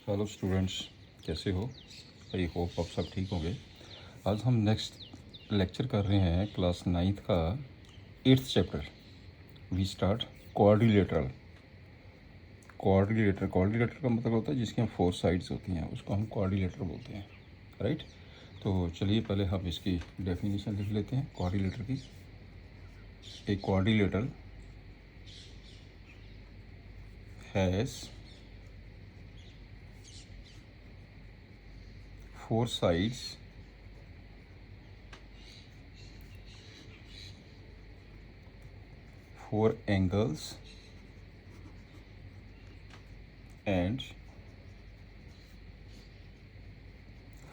Hello students, कैसे हो? I hope आप सब ठीक होंगे। आज हम नेक्स्ट लेक्चर कर रहे हैं क्लास 9th का 8th चैप्टर। We start coordinator. कोऑर्डिनेटर का मतलब होता है जिसकी हम 4 साइड्स होती हैं, उसको हम कोऑर्डिनेटर बोलते हैं, राइट। तो चलिए पहले हम इसकी डेफिनेशन लिख लेते हैं कोऑर्डिनेटर की। A quadrilateral has 4 sides four angles and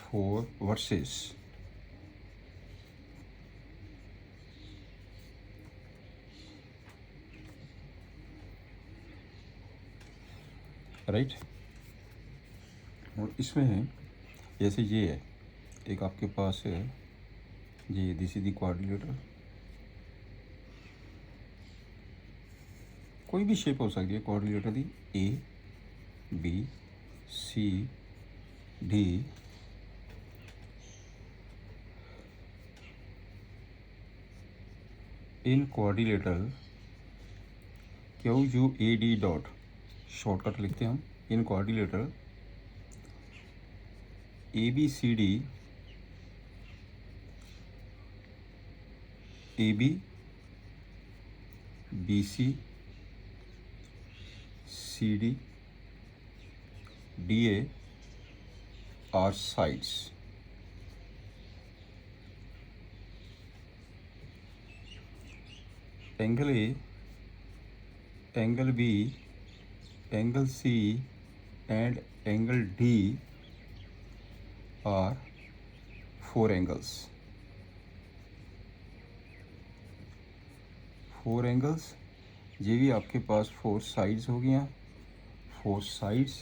four verses. Right. और इसमें जैसे ये है, एक आपके पास है ये दिस इज द कोऑर्डिनेटर। कोई भी शेप हो सकती है कोऑर्डिनेटर दी। A B C D in quadrilateral QUAD dot shortcut लिखते हैं हम। In quadrilateral ABCD AB BC CD DA are sides। Angle A, angle B, angle C and angle D are 4 angles. 4 angles, ये भी आपके पास 4 sides हो गया। 4 sides,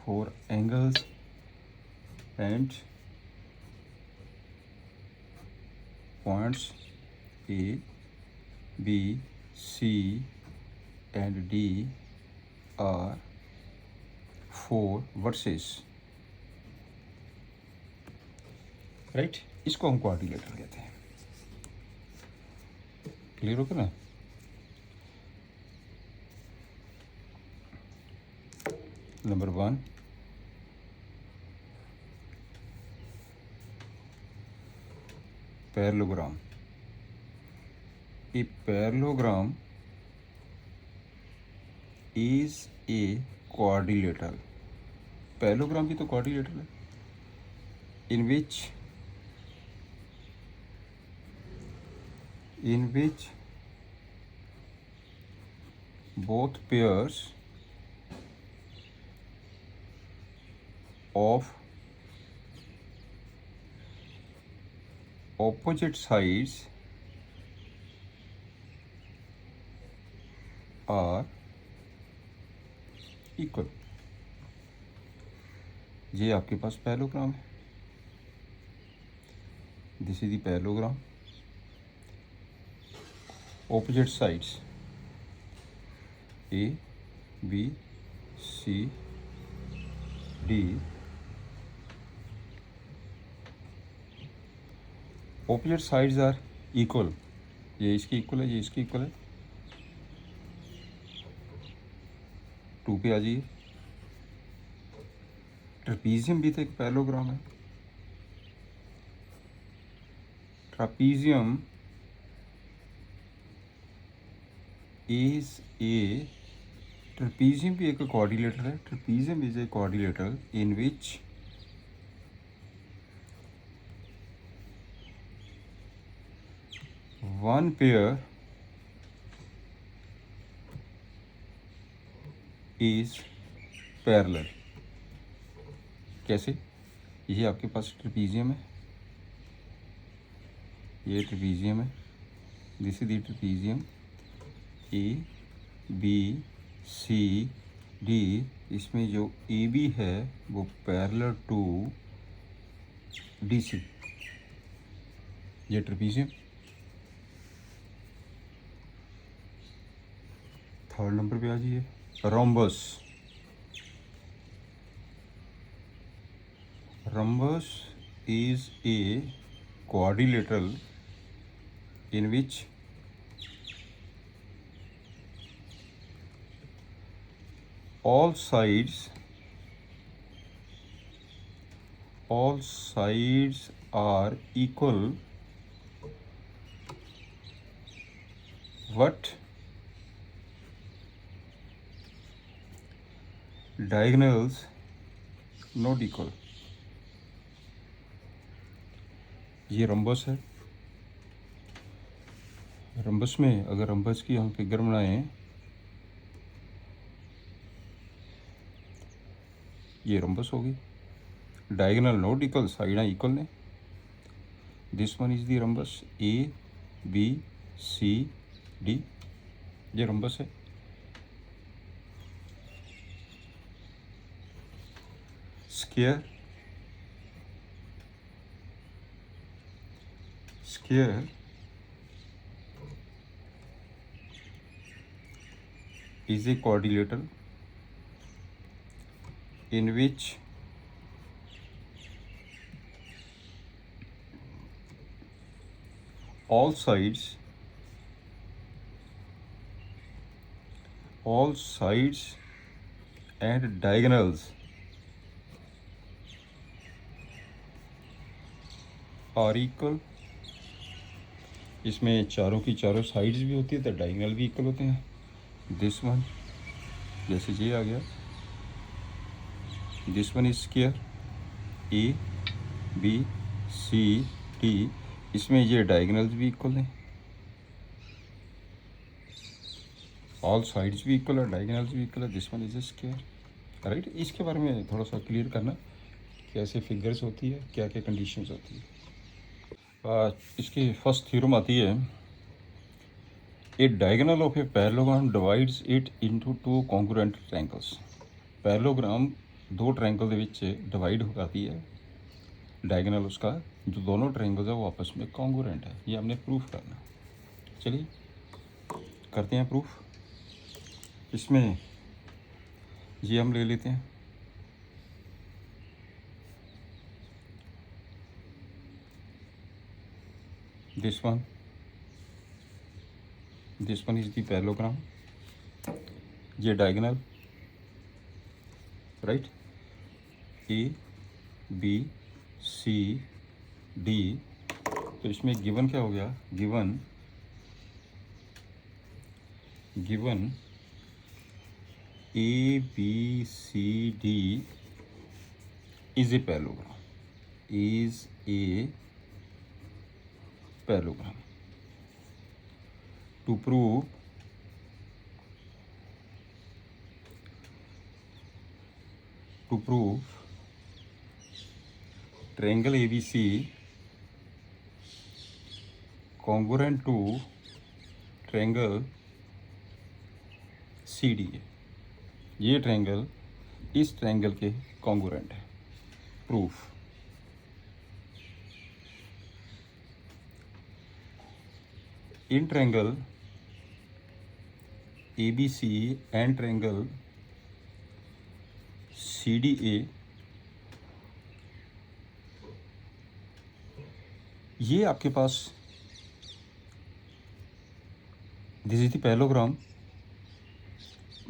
4 angles and points A B C and D are 4 vertices, right. इसको हम quadrilateral कहते हैं। क्लियर हो गया ना? Number 1, parallelogram. A parallelogram is a coordinator. Parallelogram भी तो कोऑर्डिनेटर है। in which both pairs of opposite sides are equal। ये आपके पास पैरेललोग्राम है। This is the parallelogram. Opposite sides A B C D, opposite sides are equal. ये इसकी equal है, ये इसकी इक्वल है। 2 पे आ जाइए। ट्रेपीजियम भी तो एक पैरेललोग्राम है। ट्रापीजियम इज ए, ट्रेपीजियम भी एक कोऑर्डिनेटर है। Trapezium is a coordinator in which one pair is parallel. कैसे? ये आपके पास ट्रेपीजियम है, ये ट्रेपीजियम है। This is the trapezium. A B C D, इसमें जो ए बी है वो पैरेलल टू डी सी। ये ट्रेपीजियम। थर्ड नंबर पे आ जाइए। Rhombus. rhombus is a quadrilateral in which all sides are equal but diagonals not equal। ये rhombus है। Rhombus में अगर रंबस की हम फिगर बनाएं, ये रंबस होगी। Diagonal not equal, side equal ने। This one is the rhombus A B C D, ये रंबस है। Square is a quadrilateral in which all sides and diagonals are equal। इसमें चारों की चारों साइड्स भी होती है तो डायगोनल भी इक्वल होते हैं। दिस वन जैसे ये आ गया, this one is square A B C D, इसमें ये डायगोनल्स भी इक्वल हैं, ऑल साइड्स भी इक्वल है, डायगोनल्स भी इक्वल है। This one is a square, right. इसके बारे में थोड़ा सा क्लियर करना, कैसे फिगर्स होती है, क्या क्या कंडीशंस होती है। इसकी फर्स्ट थ्योरम आती है, a diagonal of a parallelogram divides it into two congruent triangles. Parallelogram दो ट्रायंगल ਦੇ ਵਿੱਚ डिवाइड हो जाती है, डायगोनल उसका जो दोनों ट्रायंगल्स है वो आपस में कॉन्ग्रुएंट है। ये हमने प्रूफ करना। चलिए करते हैं प्रूफ। इसमें ये हम ले लेते हैं, this one is the parallelogram, ये diagonal, right. A B C D, तो इसमें गिवन क्या हो गया, given A B C D is a parallelogram, parallelogram। To prove triangle ABC congruent to triangle CDA, ये ट्रायंगल इस ट्रायंगल के congruent है। Proof, in triangle ABC and triangle CDA, ये आपके पास दिस इज द पैरेललोग्राम।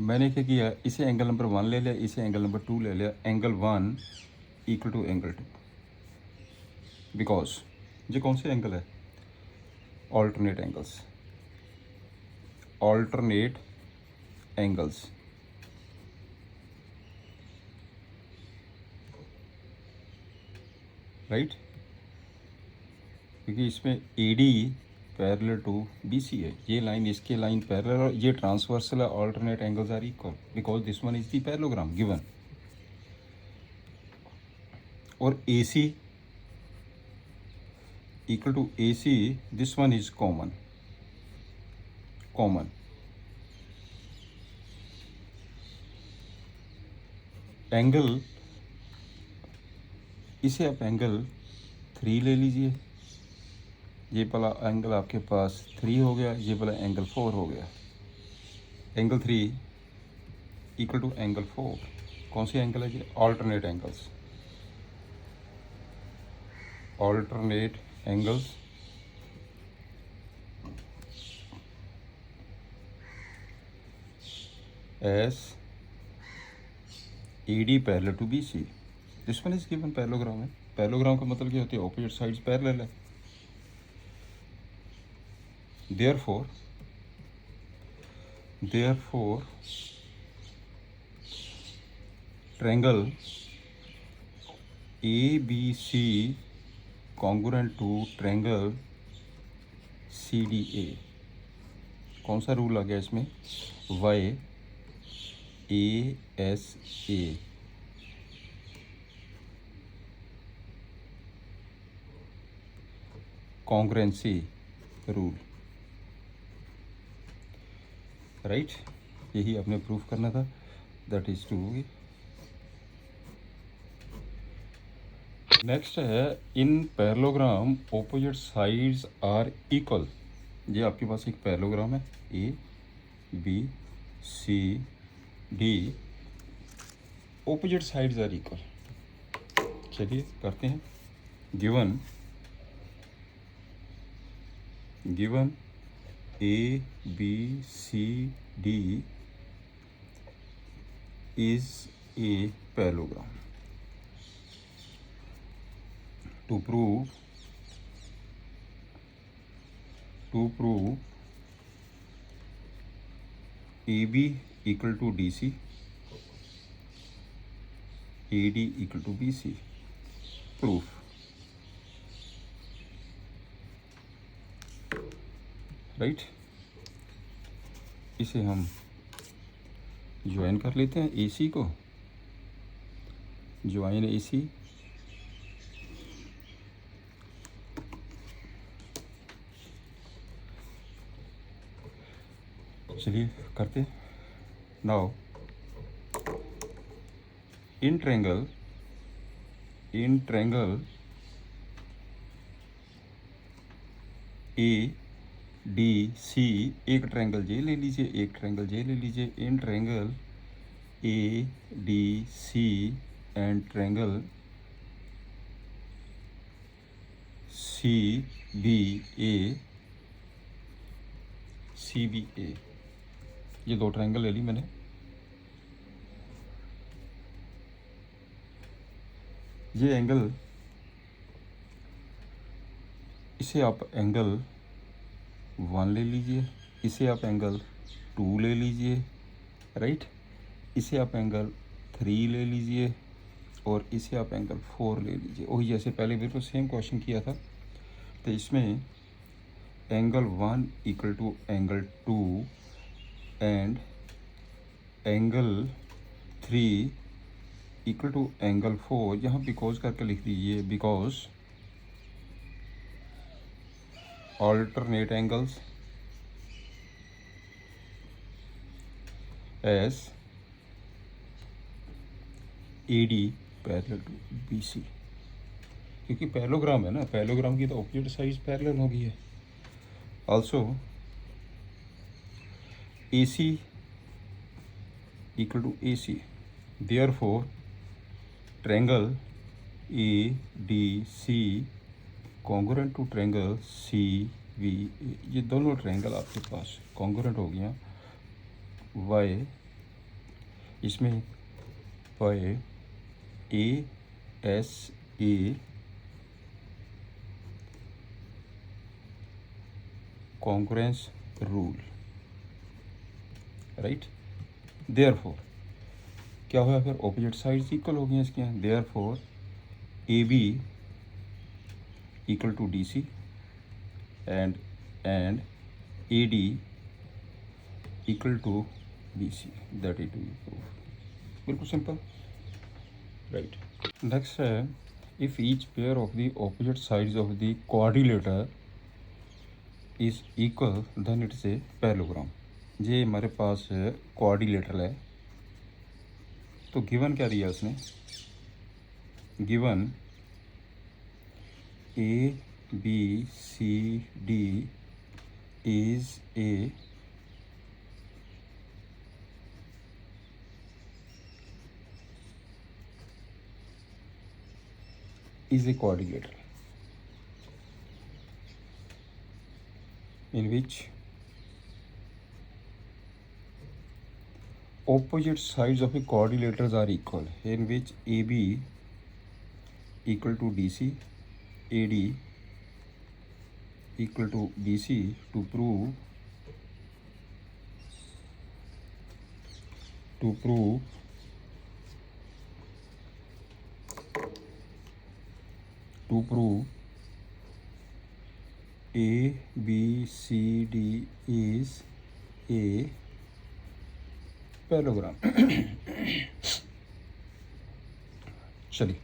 मैंने क्या किया, इसे एंगल नंबर 1 ले लिया, इसे एंगल नंबर 2 ले लिया। Angle 1 equal to angle 2, because ये कौन से एंगल है, alternate angles, राइट। क्योंकि इसमें AD पैरेलल टू BC है, ये लाइन इसके लाइन पैरेलल, और ये ट्रांसवर्सल है। Alternate angles are equal because this one is the parallelogram given. और AC equal to AC, this one is common। Angle, इसे आप एंगल 3 ले लीजिए, ये वाला एंगल आपके पास 3 हो गया, ये वाला एंगल 4 हो गया। एंगल 3 इक्वल टू एंगल 4, कौन सी एंगल है ये, alternate angles. alternate angles as AD parallel to BC. This one is given parallelogram है. Parallelogram का मतलब क्या होती है? Opposite sides parallel है. Therefore triangle ABC congruent to triangle CDA. कौन सा रूल आ गया इसमें? YASA. कॉन्ग्रेंसी rule, right. यही आपने प्रूफ करना था. That is two. नेक्स्ट है in parallelogram opposite sides are equal. ये आपके पास एक पैरेललोग्राम है ABCD, opposite sides are equal. चलिए करते हैं. Given ABCD is a parallelogram. To prove AB equal to DC, AD equal to BC. Proof. Right. इसे हम ज्वाइन कर लेते हैं. AC को ज्वाइन AC. चलिए करते हैं. नाउ इन ट्रायंगल ADC, एक ट्रायंगल J ले लीजिए, in triangle ADC and triangle CBA, ये दो ट्रायंगल ले ली मैंने. ये एंगल, इसे आप एंगल 1 ले लीजिए, इसे आप एंगल 2 ले लीजिए, राइट. इसे आप एंगल 3 ले लीजिए और इसे आप एंगल 4 ले लीजिए. वही जैसे पहले बिल्कुल सेम क्वेश्चन किया था. तो इसमें angle 1 equal to angle 2 and angle 3 equal to angle 4. यहाँ बिकॉज करके लिख दीजिए, because alternate angles as AD parallel to BC. क्योंकि पैरेललोग्राम है ना, पैरेललोग्राम की तो ऑपोजिट साइड्स पैरेलल होगी है. Also AC equal to AC, therefore triangle ADC congruent to triangle CBA. ये दोनों ट्रायंगल आपके पास कॉन्ग्रुएंट हो गया. Y इसमें YASA congruence rule, right. Therefore क्या हुआ फिर? ऑपोजिट साइड्स इक्वल हो गई इसके यहाँ. Therefore AB equal to DC and AD equal to BC. That it will prove. बिल्कुल सिंपल, राइट. नेक्स्ट है if each pair of the opposite sides of the quadrilateral is equal then it is a parallelogram. ये हमारे पास quadrilateral है. तो given क्या दिया उसने? Given ABCD is a quadrilateral. in which opposite sides of the quadrilaters are equal, in which AB equal to DC, AD equal to BC, to prove A B C D is a parallelogram. चलिए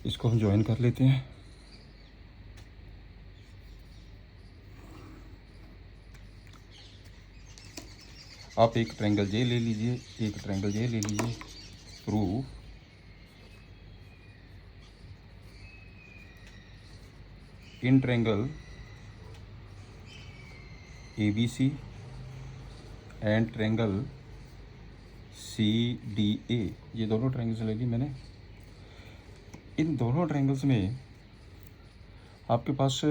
इसको हम join कर लेते हैं। आप एक triangle जे ले लीजिए, एक ट्रायंगल जे ले लीजिए। Prove in triangle ABC and triangle CDA, ये दोनों ट्रायंगल्स ले ली मैंने। इन दोनों ट्रायंगल्स में आपके पास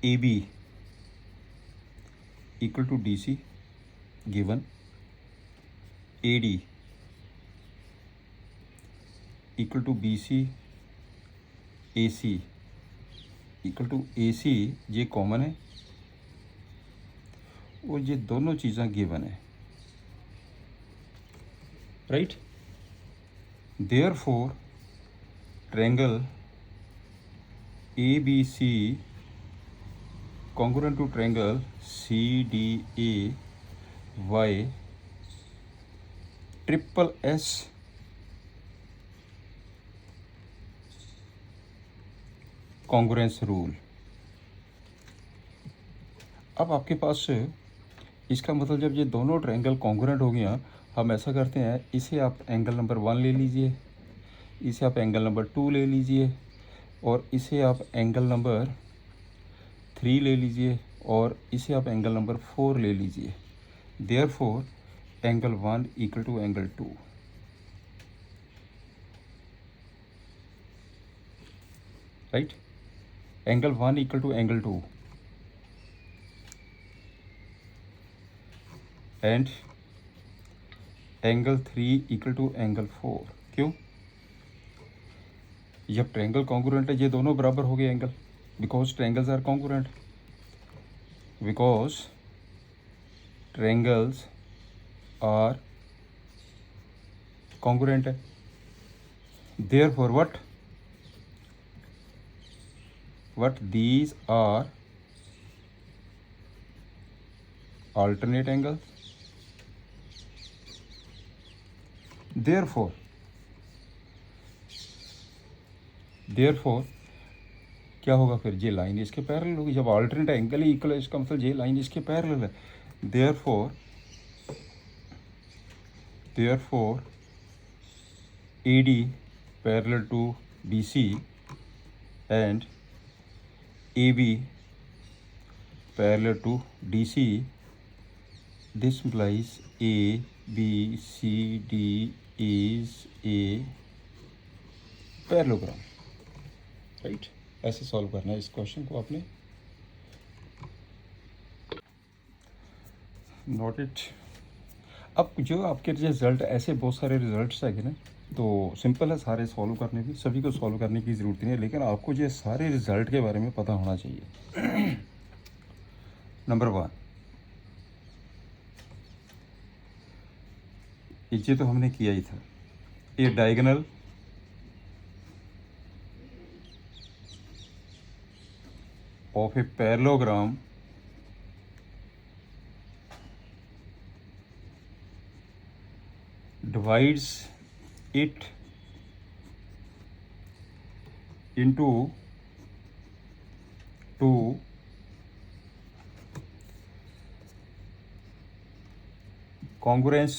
AB equal to DC given, AD equal to BC, AC equal to AC, ये कॉमन है और ये दोनों चीज़ें गिवन है, right. Therefore triangle ABC congruent to triangle CDA Y triple S congruence rule. अब आपके पास इसका मतलब जब ये दोनों ट्रायंगल कॉन्ग्रुएंट हो गया, हम ऐसा करते हैं, इसे आप एंगल नंबर 1 ले लीजिए, इसे आप एंगल नंबर 2 ले लीजिए और इसे आप एंगल नंबर 3 ले लीजिए और इसे आप एंगल नंबर 4 ले लीजिए। Therefore angle 1 equal to angle 2, right. Angle 1 equal to angle 2 and angle 3 equal to angle 4। क्यों? जब ट्रायंगल कॉन्ग्रुएंट है, ये दोनों बराबर हो गए angle, because triangles are congruent, because triangles are congruent है। Therefore what these are alternate angles। therefore क्या होगा फिर? ये लाइन इसके पैरेलल होगी। जब अल्टरनेट एंगल ही इक्वल है, इसका मतलब ये लाइन इसके पैरेलल है। therefore AD parallel to BC and AB parallel to DC, this implies ABCD is a parallelogram, right. ऐसे सॉल्व करना है इस क्वेश्चन को आपने। Note it. अब जो आपके रिजल्ट, ऐसे बहुत सारे रिजल्ट्स आएंगे ना, तो सिंपल है सारे सॉल्व करने की, सभी को सॉल्व करने की ज़रूरत नहीं है, लेकिन आपको ये सारे रिजल्ट के बारे में पता होना चाहिए। नंबर 1, ये तो हमने किया ही था। A diagonal of a parallelogram divides it into two congruous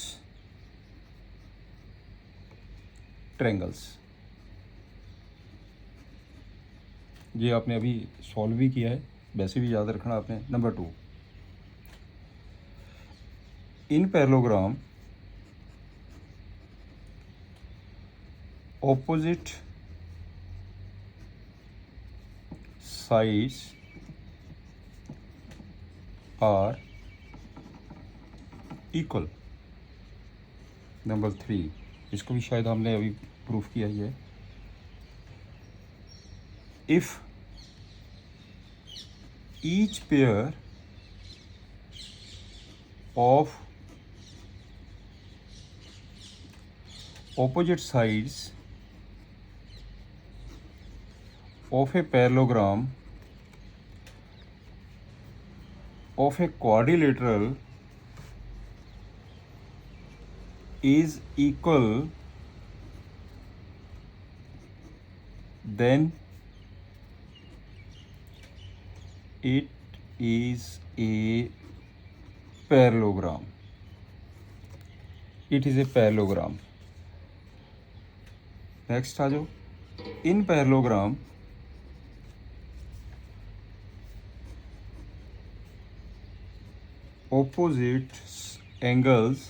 triangles। ये आपने अभी सॉल्व भी किया है, वैसे भी याद रखना आपने। Number 2, in parallelogram opposite sides are equal. Number 3, इसको भी शायद हमने अभी प्रूफ किया ही है। If each pair of opposite sides of a parallelogram of a quadrilateral is equal, then it is a parallelogram. It is a parallelogram. Next आ जाओ। In parallelogram opposite angles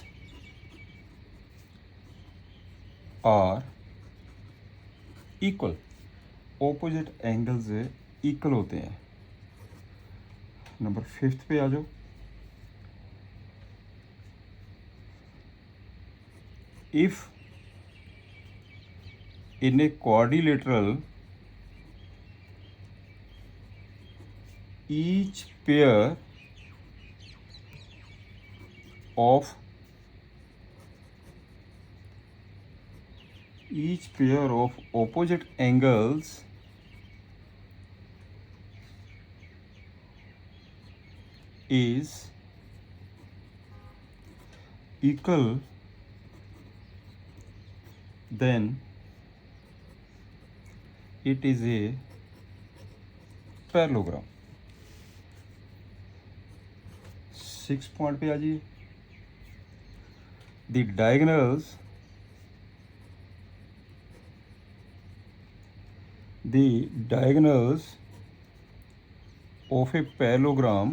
are equal। opposite angles equal होते हैं। Number 5 पे आ जाओ। If in a quadrilateral each pair of opposite angles is equal, then it is a parallelogram। 6 point पे आ जाइए। The diagonals of a parallelogram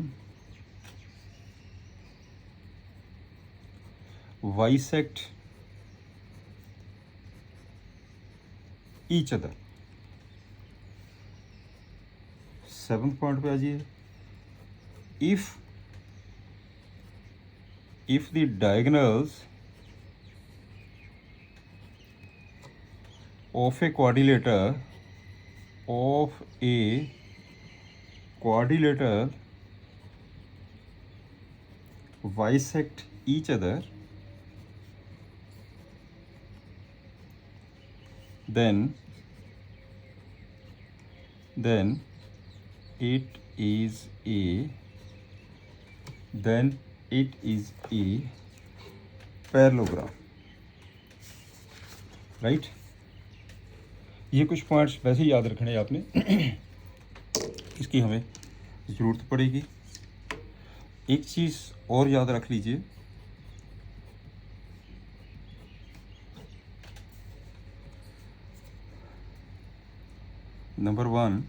bisect each other। 7th point पे आ जाइए। if the diagonals of a quadrilateral bisect each other, then it is a parallelogram। Right. ये कुछ points वैसे ही याद रखने हैं आपने इसकी हमें ज़रूरत पड़ेगी। एक चीज़ और याद रख लीजिए, number 1,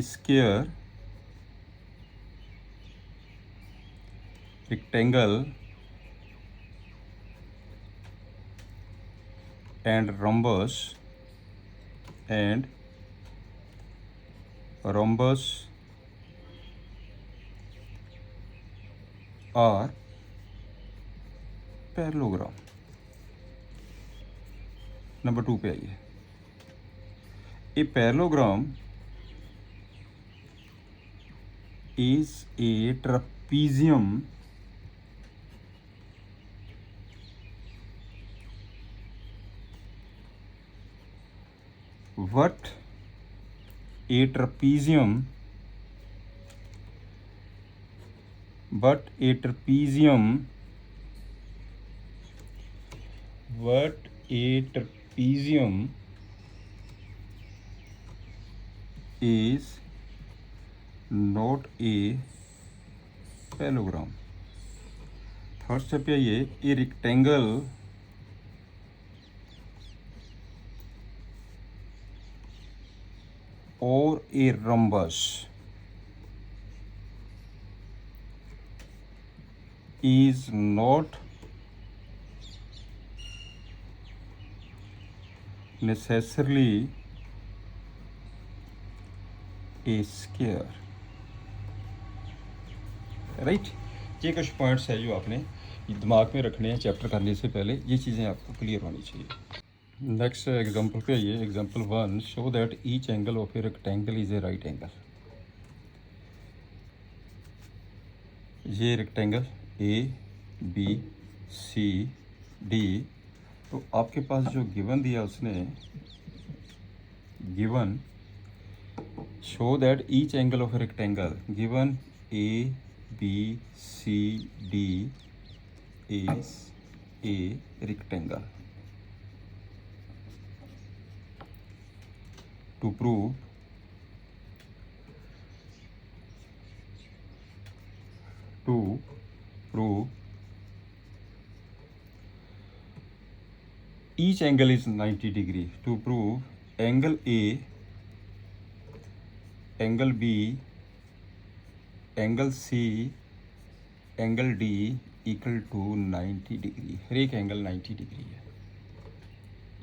square, rectangle and rhombus are parallelogram। Number 2 पे आइए। A parallelogram is a trapezium what a trapezium is not a parallelogram। Third step पे आइए। ए रेक्टेंगल और ए rhombus is not necessarily a square। Right. ये कुछ points है जो आपने दिमाग में रखने हैं चैप्टर करने से पहले, ये चीज़ें आपको क्लियर होनी चाहिए। नेक्स्ट एग्जांपल पे आइए। Example 1, show that each angle of a rectangle is a right angle. ये rectangle A B C D, तो आपके पास जो गिवन दिया उसने, given show that each angle of a rectangle, given A B C D is a rectangle. To prove each angle is 90 degree. To prove angle A, angle B, angle C, angle D equal to 90 degree. हर एक angle 90 degree है,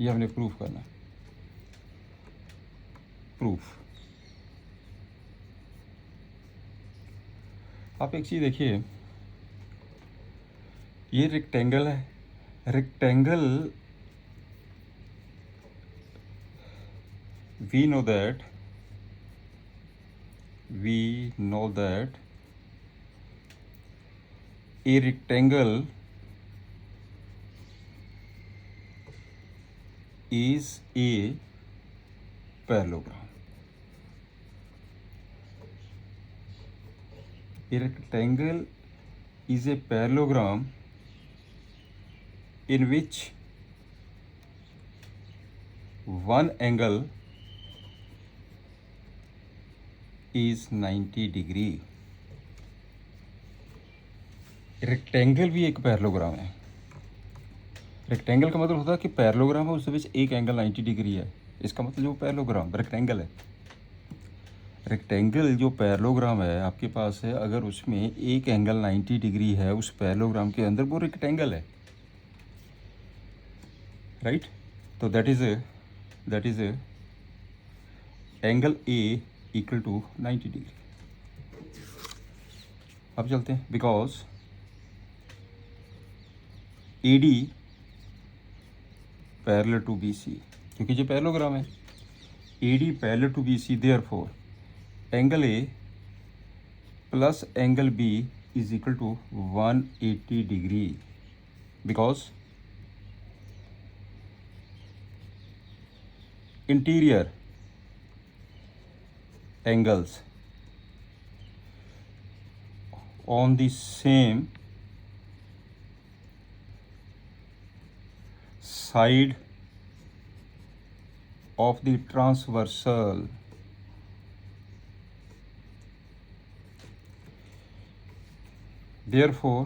ये हमने proof करना। Proof, आप एक चीज़ देखिए, ये रेक्टेंगल है। Rectangle we know that a rectangle is a parallelogram. A rectangle is a parallelogram in which one angle is 90 degree. Rectangle भी एक पैरेललोग्राम है। रेक्टेंगल का मतलब होता है कि पैरेललोग्राम है, उसके बीच एक एंगल 90 डिग्री है, इसका मतलब जो पैरेललोग्राम रेक्टेंगल है। रेक्टेंगल जो पैरेललोग्राम है आपके पास है, अगर उसमें एक एंगल 90 डिग्री है उस पैरेललोग्राम के अंदर, वो रेक्टेंगल है, राइट। तो that is angle A equal to 90 degree. अब चलते हैं, because A D parallel to B C, क्योंकि जो पैरेललोग्राम है A D parallel to B C, therefore angle A plus angle B is equal to 180 degree, because interior angles on the same side of the transversal therefore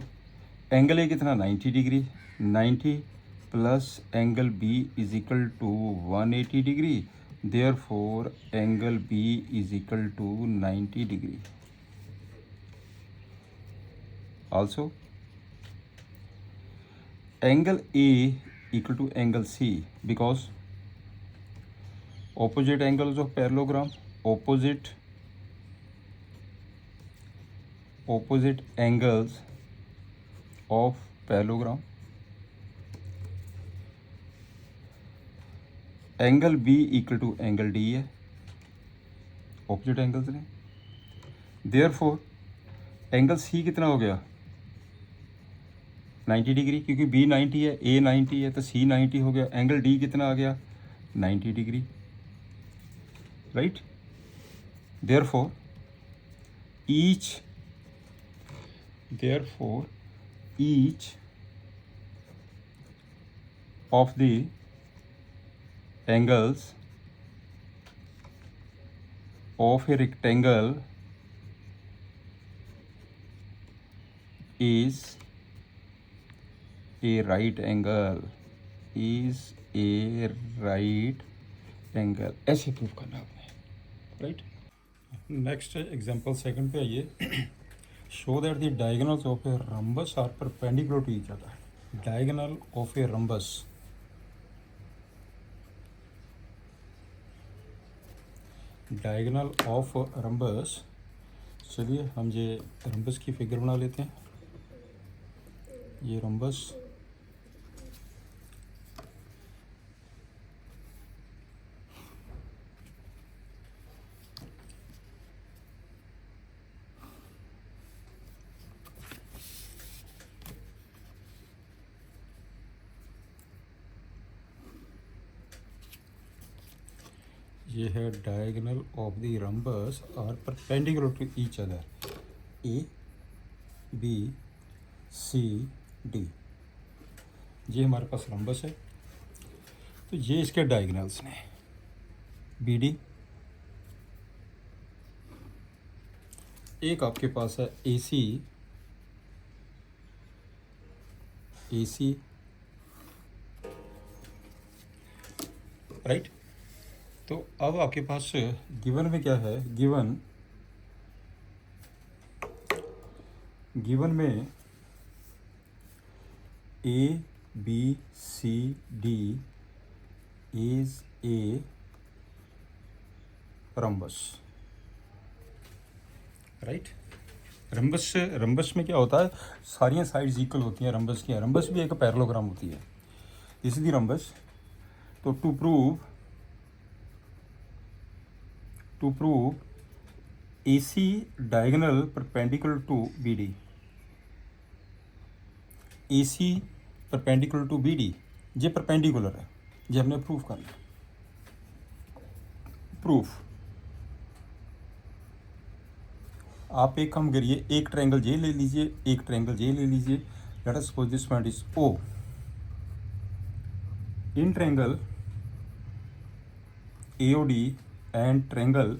angle A कितना 90 degree, 90 plus angle B is equal to 180 degree, therefore angle B is equal to 90 degree. Also angle A equal to angle C, because opposite angles of parallelogram, opposite angles of parallelogram, angle B equal to angle D है, opposite angles ने, therefore angle C कितना हो गया 90 degree, क्योंकि B 90 है, A 90 है, तो C 90 हो गया। एंगल D कितना आ गया 90 degree, right. Therefore each of the angles of a rectangle is a right angle, ऐसे प्रूव करना आपने, राइट। नेक्स्ट एग्जांपल सेकंड पे आइए। Show that the diagonals of a rhombus are perpendicular to each other. Diagonal of a rhombus, diagonal of rhombus, चलिए हम ये rhombus की figure बना लेते हैं। ये रंबस ये है diagonal of the rhombus are perpendicular to each other, A B C D. ये हमारे पास रंबस है, तो ये इसके डायगोनल्स ने बी डी। एक आपके पास है ए सी, राइट। तो अब आपके पास गिवन में क्या है, गिवन में A B C D is a rhombus, right. Rhombus में क्या होता है, सारियां साइड्स इक्वल होती हैं रंबस की। रंबस भी एक पैरेललोग्राम होती है, दिस इज द रंबस। तो to prove AC diagonal perpendicular to BD, AC perpendicular to BD, ये परपेंडिकुलर है, ये हमने प्रूफ करना है। प्रूफ आप एक काम करिए, एक ट्रायंगल ये ले लीजिए, एक ट्रायंगल ये ले लीजिए। Let us suppose this point is O। In triangle AOD and triangle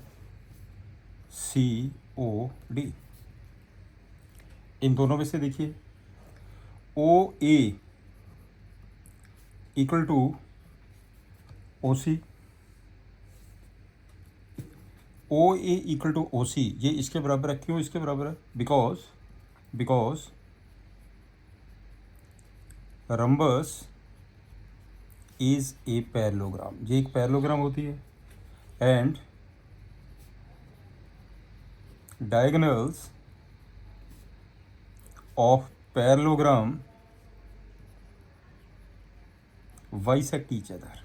COD, इन दोनों में से देखिए OA equal to OC, OA equal to OC, ये इसके बराबर है। क्यों इसके बराबर है? Because rhombus is a parallelogram, ये एक पैरेललोग्राम होती है। And diagonals of parallelogram bisect each other,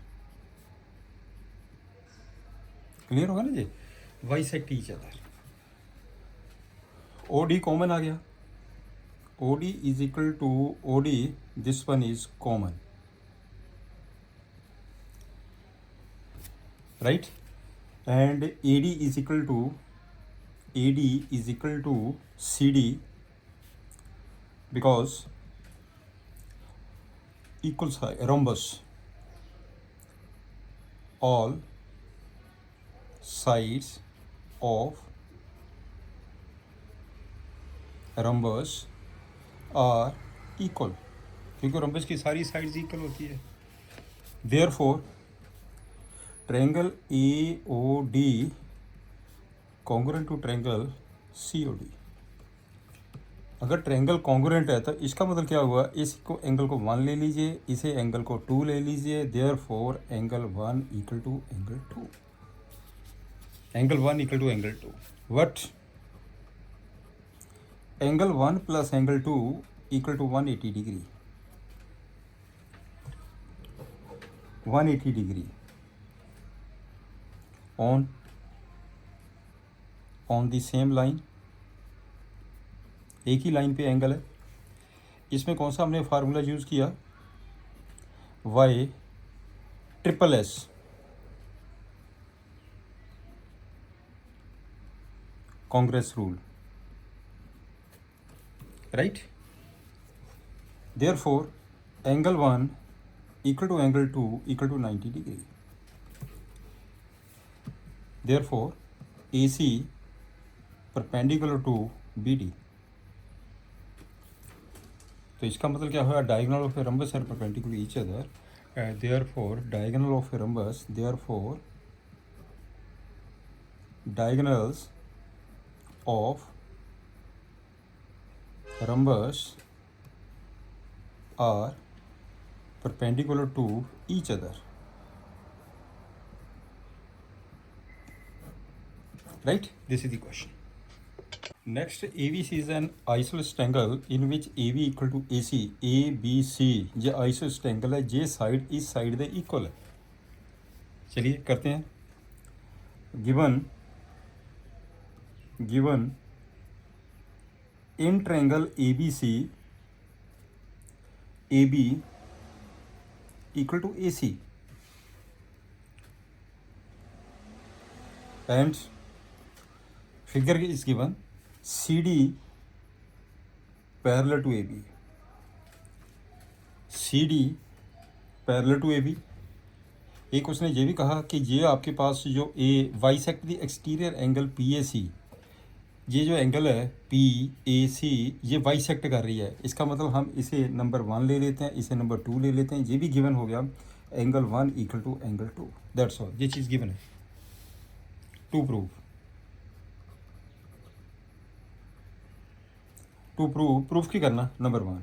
clear होगा ना जी, bisect each other। OD common आ गया, OD is equal to OD, this one is common, right. And AD is equal to CD, because equal side rhombus, all sides of rhombus are equal, क्योंकि rhombus की सारी sides equal होती है। therefore triangle AOD congruent to triangle COD। अगर triangle congruent है तो इसका मतलब क्या हुआ, इसको एंगल को 1 ले लीजिए, इसे एंगल को 2 ले लीजिए। Therefore angle 1 equal to angle 2, angle 1 equal to angle 2। What angle 1 plus angle 2 equal to 180 degree, 180 degree on the same line, एक ही लाइन पे एंगल है। इसमें कौन सा हमने फार्मूला यूज़ किया, Y+S, congruence rule, right. Therefore angle 1 equal to angle 2 equal to 90 degree. Therefore AC perpendicular to BD। तो इसका मतलब क्या हुआ, diagonal of a rhombus are perpendicular each other, therefore diagonal of a rhombus, therefore diagonals of rhombus are perpendicular to each other, right? This is the question. Next ABC is an isosceles triangle in which AB equal to AC, ABC ये isosceles triangle है, ये side इस side दे equal है। चलिए करते हैं। Given in triangle ABC AB equal to AC and figure is given CD parallel to AB, CD parallel to AB। एक उसने ये भी कहा कि ये आपके पास जो bisect the exterior angle PAC, ये जो एंगल है PAC ये बाइसेक्ट कर रही है। इसका मतलब हम इसे नंबर 1 ले लेते हैं, इसे नंबर 2 ले लेते हैं। ये भी गिवन हो गया angle 1 equal to angle 2, that's all. ये चीज़ गिवन है टू प्रूफ की करना। Number 1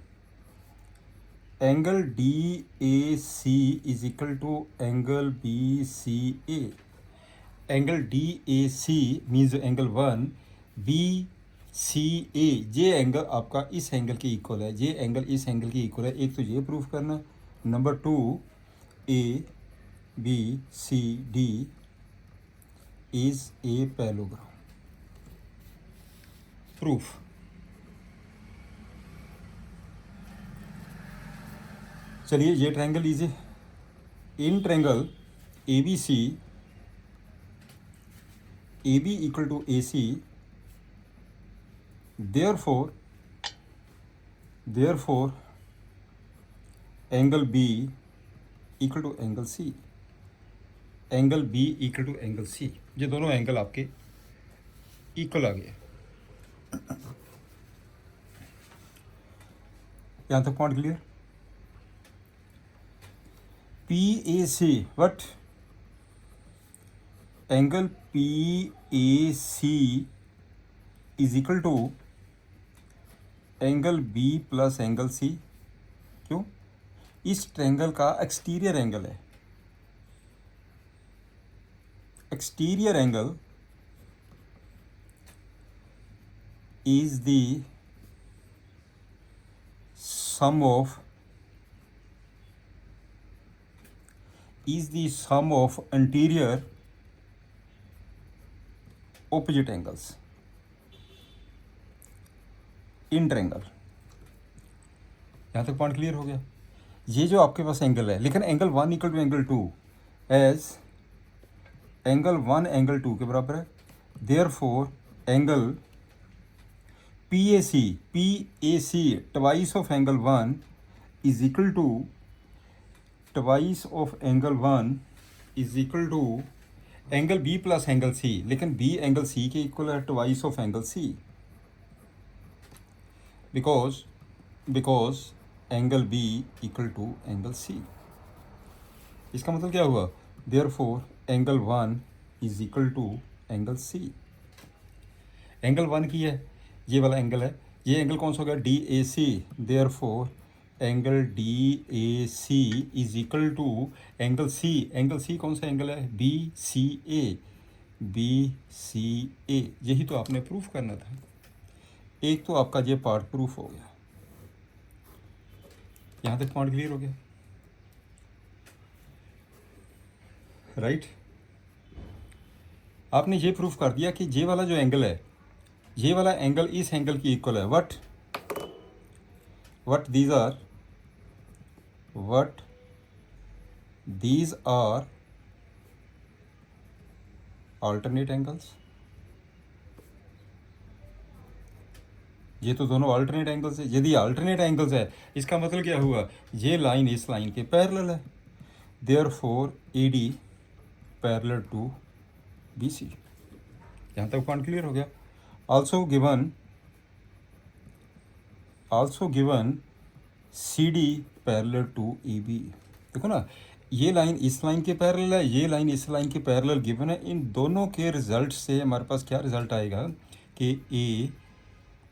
angle DAC is equal to angle BCA। Angle DAC means angle 1, BCA ये एंगल आपका इस एंगल के इक्वल है, ये एंगल इस एंगल के इक्वल है। एक तो ये प्रूफ करना। Number 2 ABCD is a parallelogram. Proof चलिए ये ट्रायंगल लीजिए। In triangle ABC AB equal to AC, therefore angle B equal to angle C, angle B equal to angle C, ये दोनों एंगल आपके इक्वल आ गए। यहाँ तक point clear. PAC what angle PAC is equal to angle B plus angle C। क्यों? इस triangle का exterior angle है। Exterior angle is the sum of anterior opposite angles in triangle। यहाँ तक पॉइंट क्लियर हो गया। ये जो आपके पास एंगल है, लेकिन angle 1 equal to angle 2 as angle 1 angle 2 के बराबर है। Therefore angle PAC twice of angle 1 is equal to twice of angle 1 is equal to angle B plus angle C, लेकिन B एंगल C के इक्वल है twice of angle C, because angle B equal to angle C। इसका मतलब क्या हुआ? Therefore angle 1 is equal to angle C। Angle 1 की है, ये वाला एंगल है, ये एंगल कौन सा हो गया? DAC। Therefore angle DAC is equal to angle C। Angle C कौन सा एंगल है? BCA। यही तो आपने प्रूफ करना था। एक तो आपका ये पार्ट प्रूफ हो गया। यहाँ तक पॉइंट क्लियर हो गया, राइट? आपने ये प्रूफ कर दिया कि ये वाला जो एंगल है, ये वाला एंगल इस एंगल की इक्वल है। What these are alternate angles। ये तो दोनों अल्टरनेट एंगल्स है। यदि अल्टरनेट एंगल्स है, इसका मतलब क्या हुआ? ये लाइन इस लाइन के पैरेलल है। Therefore AD parallel to BC। यहाँ तक पॉइंट क्लियर हो गया। Also given CD parallel to AB। देखो ना, ये लाइन इस लाइन के पैरेलल है, ये लाइन इस लाइन के पैरेलल गिवन है। इन दोनों के रिजल्ट से हमारे पास क्या रिजल्ट आएगा कि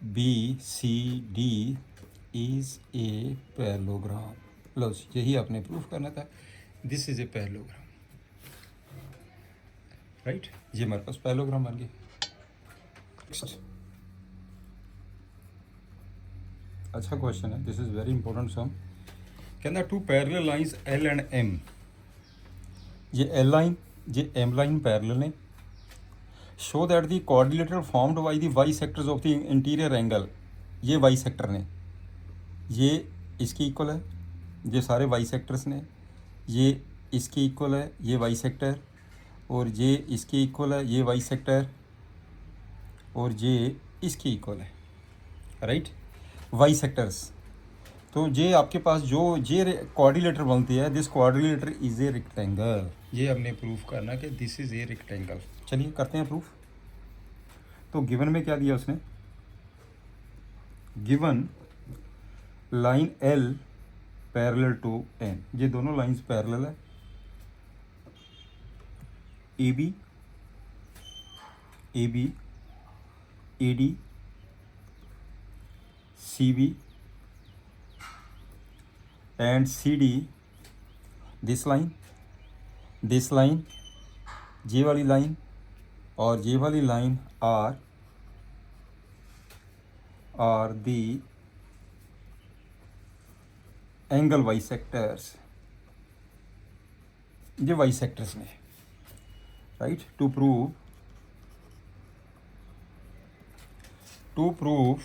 ABCD इज ए पैरेललोग्राम। लो, यही आपने प्रूफ करना था। This is a parallelogram, right? ये हमारे पास पैरेललोग्राम बन गया। नेक्स्ट अच्छा क्वेश्चन है, this is very important sum. कहना two parallel lines L and M, ये एल लाइन ये एम लाइन पैरेलल ने, show that the coordinator formed by the bisectors of the interior angle, ये bisector ने, ये इसके equal है, ये सारे वाई सेक्टर्स ने, ये इसके इक्वल है ये वाई सेक्टर, और ये इसके इक्वल है ये वाई सेक्टर, और ये इसके इक्वल है, राइट, वाई सेक्टर्स। तो ये आपके पास जो ये कोऑर्डिनेटर बनती है, this coordinator is a rectangle, ये हमने प्रूफ करना कि दिस इज़ ए रेक्टेंगल। चलिए करते हैं प्रूफ। तो गिवन में क्या दिया उसने, given line L parallel to N, ये दोनों लाइंस पैरेलल है, A B A D C B and C D, this line ये वाली लाइन और ये वाली line are the angle bisectors, ये वाई सेक्टर्स में, राइट। टू प्रूफ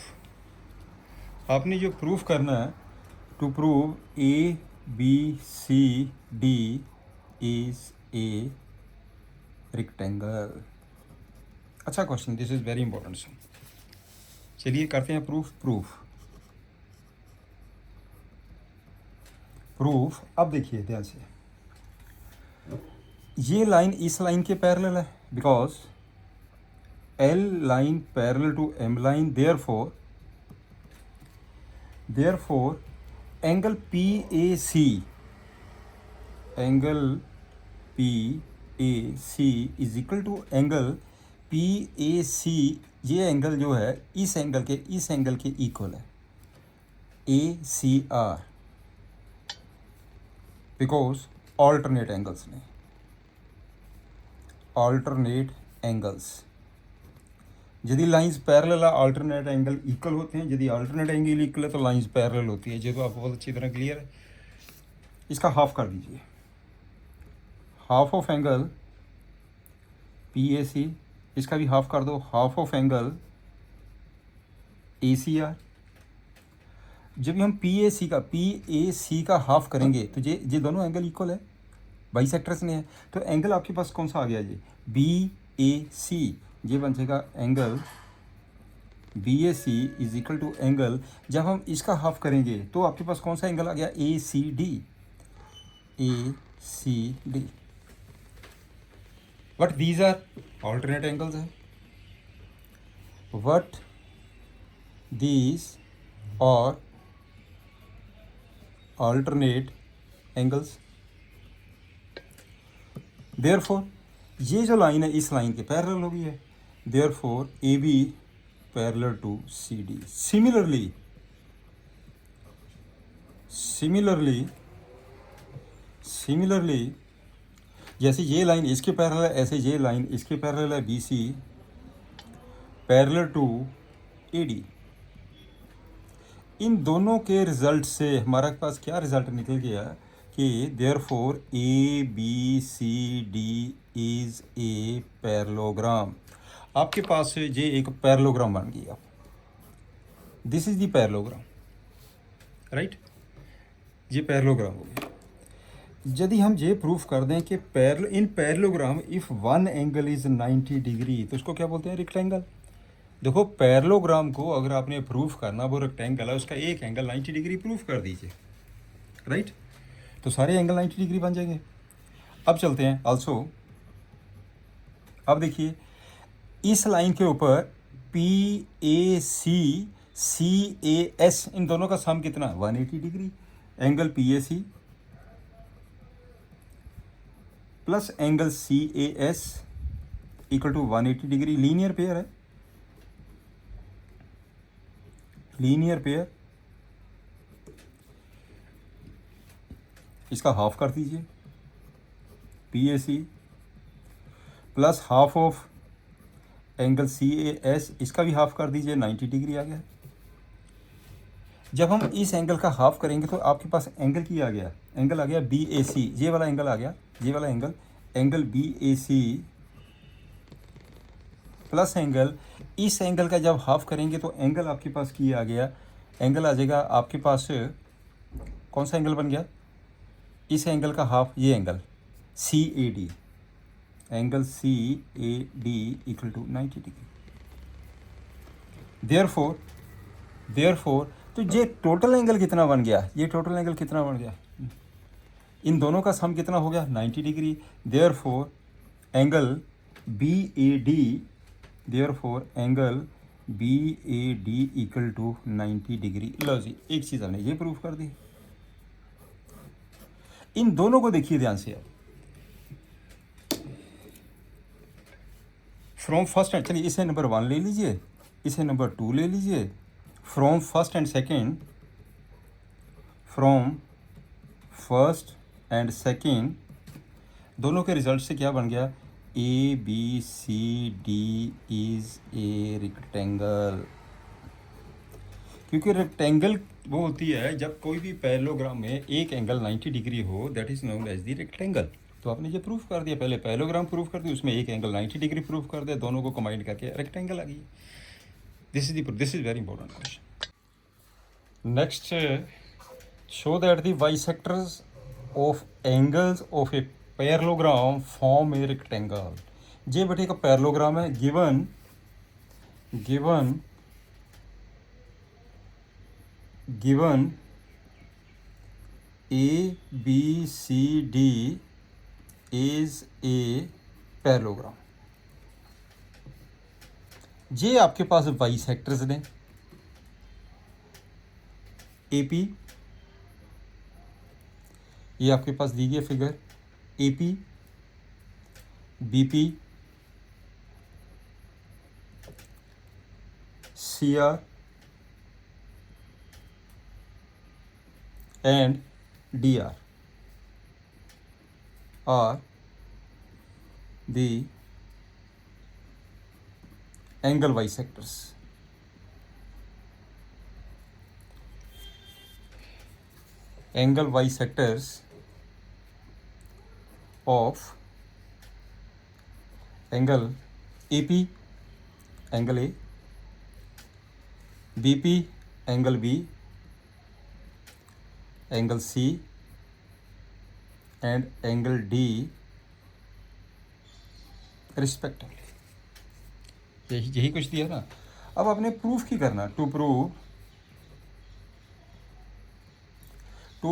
आपने जो प्रूफ करना है, to prove A B C D is a rectangle. अच्छा question, this is very important sum. चलिए करते हैं प्रूफ। अब देखिए ध्यान से, ये लाइन इस लाइन के पैरेलल है, because L line parallel to M line, therefore angle P A C is equal to angle P A C, ये एंगल जो है इस एंगल के इक्वल है, A C R, because alternate angles, यदि लाइंस पैरेलल है अल्टरनेट एंगल इक्वल होते हैं, यदि अल्टरनेट एंगल इक्वल है तो लाइंस पैरेलल होती है। ये तो आपको बहुत अच्छी तरह क्लियर है। इसका हाफ कर दीजिए, half of angle P A C, इसका भी हाफ कर दो, half of angle A C R. जब हम पी ए सी का हाफ करेंगे तो ये दोनों एंगल इक्वल है, बाई सेक्टर्स ने है, तो एंगल आपके पास कौन सा आ गया, ये बी ए सी, ये बन जाएगा angle B A C is equal to angle, जब हम इसका हाफ करेंगे तो आपके पास कौन सा एंगल आ गया, A C D. But these are alternate angles है, but these are alternate angles, therefore ये जो लाइन है इस लाइन के पैरेलल हो गई है, therefore AB parallel to CD। Similarly जैसे ये लाइन इसके पैरेलल है, ऐसे ये लाइन इसके पैरेलल है, BC पैरेलल टू AD। इन दोनों के रिज़ल्ट से हमारे पास क्या रिज़ल्ट निकल गया कि therefore A B C D is a parallelogram. आपके पास ये एक पैरेललोग्राम बन गया, this is the parallelogram, right, ये पैरेललोग्राम हो गया। यदि हम ये प्रूफ कर दें कि in parallelogram if one angle is 90 degree तो उसको क्या बोलते हैं, रेक्टेंगल। देखो पैरेललोग्राम को अगर आपने प्रूफ करना, वो रेक्टेंगल है, उसका एक एंगल 90 डिग्री प्रूफ कर दीजिए, राइट, तो सारे एंगल 90 डिग्री बन जाएंगे। अब चलते हैं आल्सो, अब देखिए इस लाइन के ऊपर पी ए सी एस, इन दोनों का सम कितना, 180 degree, angle P A C plus angle C A S equal to 180 degree, linear pair है, इसका हाफ कर दीजिए, P A C plus half of angle C A S, इसका भी half कर दीजिए, 90 डिग्री आ गया। जब हम इस एंगल का हाफ करेंगे तो आपके पास एंगल की आ गया, एंगल आ गया बी ए सी, ये वाला एंगल आ गया, ये वाला angle, angle B A C plus angle, इस एंगल का जब हाफ करेंगे तो एंगल आपके पास की आ गया, एंगल आ जाएगा आपके पास, कौन सा एंगल बन गया, इस एंगल का हाफ, ये angle C A D, angle C A D equal to 90 degree. Therefore तो ये टोटल एंगल कितना बन गया, ये टोटल एंगल कितना बन गया, इन दोनों का सम कितना हो गया 90 degree. Therefore angle B A D, therefore angle B A D equal to 90 degree. लो जी, एक चीज़ हमने ये प्रूफ कर दी। इन दोनों को देखिए ध्यान से आप, फ्रॉम फर्स्ट एंड, चलिए इसे नंबर 1 ले लीजिए, इसे नंबर 2 ले लीजिए, from first and second, from first and second, दोनों के रिजल्ट से क्या बन गया, A B C D is a rectangle. क्योंकि रेक्टेंगल वो होती है जब कोई भी पैरेललोग्राम में एक एंगल 90 डिग्री हो, that is known as the rectangle. तो आपने ये प्रूफ कर दिया, पहले पैरेललोग्राम प्रूफ कर दिया, उसमें एक एंगल 90 डिग्री प्रूफ कर दिया, दोनों को कंबाइन करके रेक्टेंगल आ गई। This is very important question. Next, show that the bisectors of angles of a parallelogram form a rectangle. ये बेटे का पैरेललोग्राम है, given A B C D is a parallelogram. ये आपके पास बाइसेक्टर्स ने, एपी, ये आपके पास दी गई figure, AP, BP, CR and DR are the angle bisectors. Angle bisectors of angle AP, angle A, BP, angle B, angle C and angle D respectively. यही कुछ दिया ना। अब आपने प्रूफ की करना, टू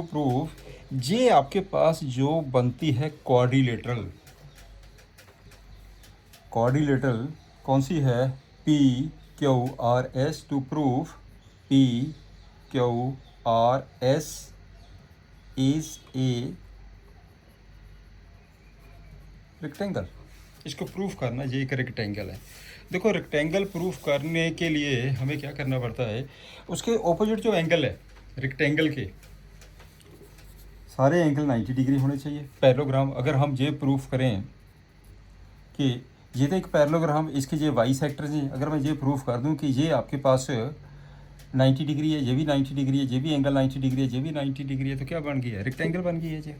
प्रूफ ये आपके पास जो बनती है क्वाड्रिलेटरल कौन सी है, P Q R S, to proof P Q R S is a rectangle. इसको प्रूफ करना, ये एक रेक्टेंगल है। देखो रेक्टेंगल प्रूफ करने के लिए हमें क्या करना पड़ता है, उसके ऑपोजिट जो एंगल है रेक्टेंगल के, सारे एंगल 90 डिग्री होने चाहिए। पैरेललोग्राम अगर हम ये प्रूफ करें कि ये तो एक पैरेललोग्राम, इसके ये बाइसेक्टर्स हैं, अगर मैं ये प्रूफ कर दूं कि ये आपके पास 90 डिग्री है, ये भी 90 डिग्री है, ये भी एंगल 90 डिग्री है, ये भी 90 डिग्री है, तो क्या बन गया है, रेक्टेंगल बन गई है जी।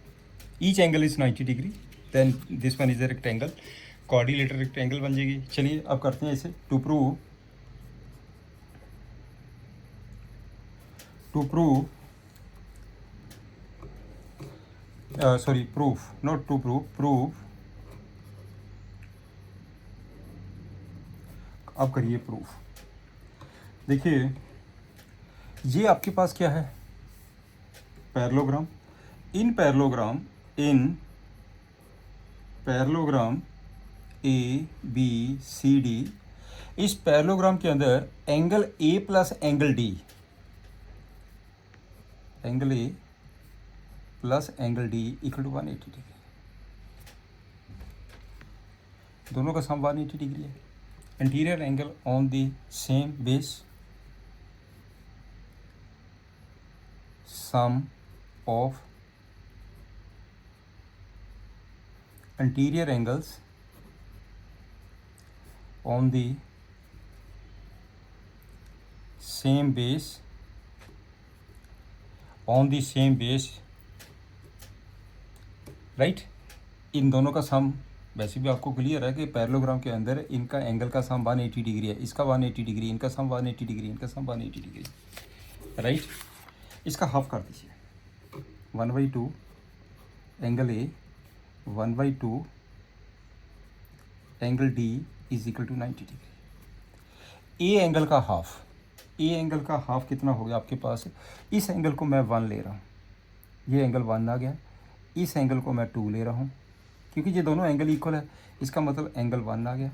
Each angle is 90 degree, then this one is a rectangle, quadrilateral rectangle बन जाएगी। चलिए अब करते हैं इसे, टू प्रूव प्रूफ, अब करिए प्रूफ। देखिए ये आपके पास क्या है, parallelogram. In parallelogram A B C D, इस पैरेललोग्राम के अंदर angle A plus angle D, angle A plus angle D equal to 180 degree, दोनों का सम 180 डिग्री है। Interior angle on the same base, sum of anterior angles on the same base on the same base, right. इन दोनों का सम वैसे भी आपको clear है कि पैरेललोग्राम के अंदर इनका एंगल का सम 180 डिग्री है, इसका 180 डिग्री, इनका सम 180 डिग्री, इनका सम 180 डिग्री, राइट। इसका हाफ कर दीजिए, 1/2 angle A, 1/2 angle D is equal to 90 degree. A angle का हाफ, ए एंगल का हाफ कितना हो गया आपके पास? इस एंगल को मैं 1 ले रहा हूँ, ये एंगल 1 आ गया, इस एंगल को मैं 2 ले रहा हूँ, क्योंकि ये दोनों एंगल इक्वल है, इसका मतलब एंगल 1 आ गया,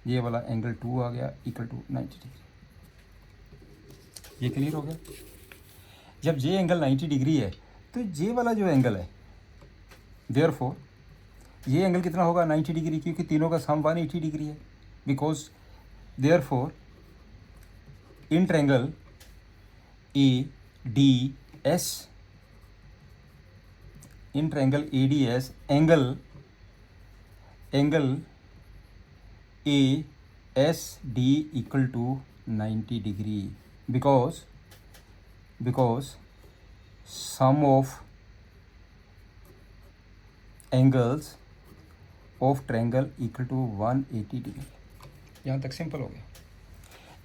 ये वाला एंगल 2 आ गया, इक्वल टू 90 डिग्री। ये क्लियर हो गया? जब ये एंगल 90 डिग्री है तो ये वाला जो एंगल है, देयरफॉर ये एंगल कितना होगा? 90 डिग्री, क्योंकि तीनों का सम 180 डिग्री है। Because therefore in triangle ADS, in triangle ADS angle ASD equal to 90 degree, because sum of angles of triangle equal to 180 degree. यहाँ तक सिंपल हो गया।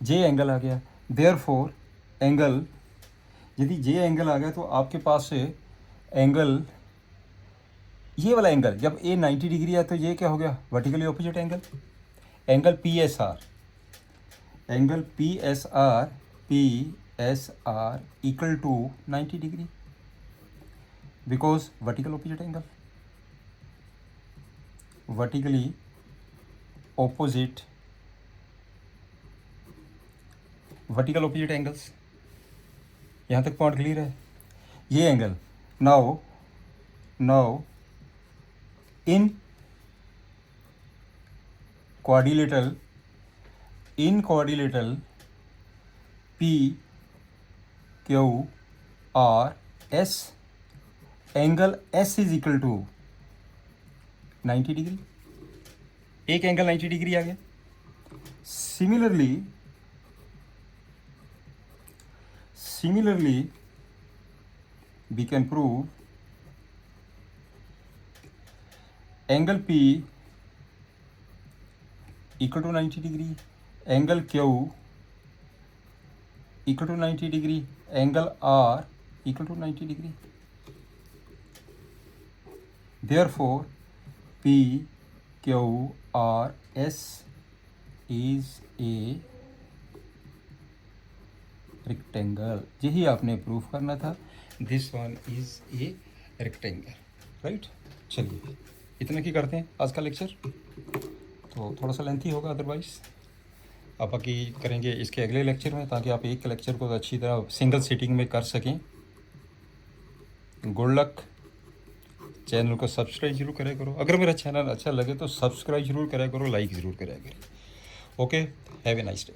जे एंगल आ गया, देयरफॉर एंगल, यदि जे एंगल आ गया तो आपके पास से एंगल, ये वाला एंगल जब ए 90 डिग्री है तो ये क्या हो गया? Vertically opposite angle, angle PSR, angle PSR equal to 90 degree, because vertical opposite angle, vertically opposite angles. यहाँ तक पॉइंट क्लियर है? ये angle now in quadrilateral PQRS angle S is equal to 90 degree, एक एंगल 90 डिग्री आ गया। Similarly we can prove angle P equal to 90 degree, angle Q equal to 90 degree, angle R equal to 90 degree. Therefore PQRS is a rectangle. यही आपने proof करना था, this one is a rectangle, right. चलिए इतना की करते हैं आज का लेक्चर, तो थोड़ा सा लेंथी होगा, अदरवाइज आप बाकी करेंगे इसके अगले लेक्चर में, ताकि आप एक लेक्चर को अच्छी तरह सिंगल सीटिंग में कर सकें। Good luck. चैनल को सब्सक्राइब जरूर करा करो, अगर मेरा चैनल अच्छा लगे तो सब्सक्राइब जरूर करा करो, लाइक ज़रूर करा करो। Okay, have a nice day.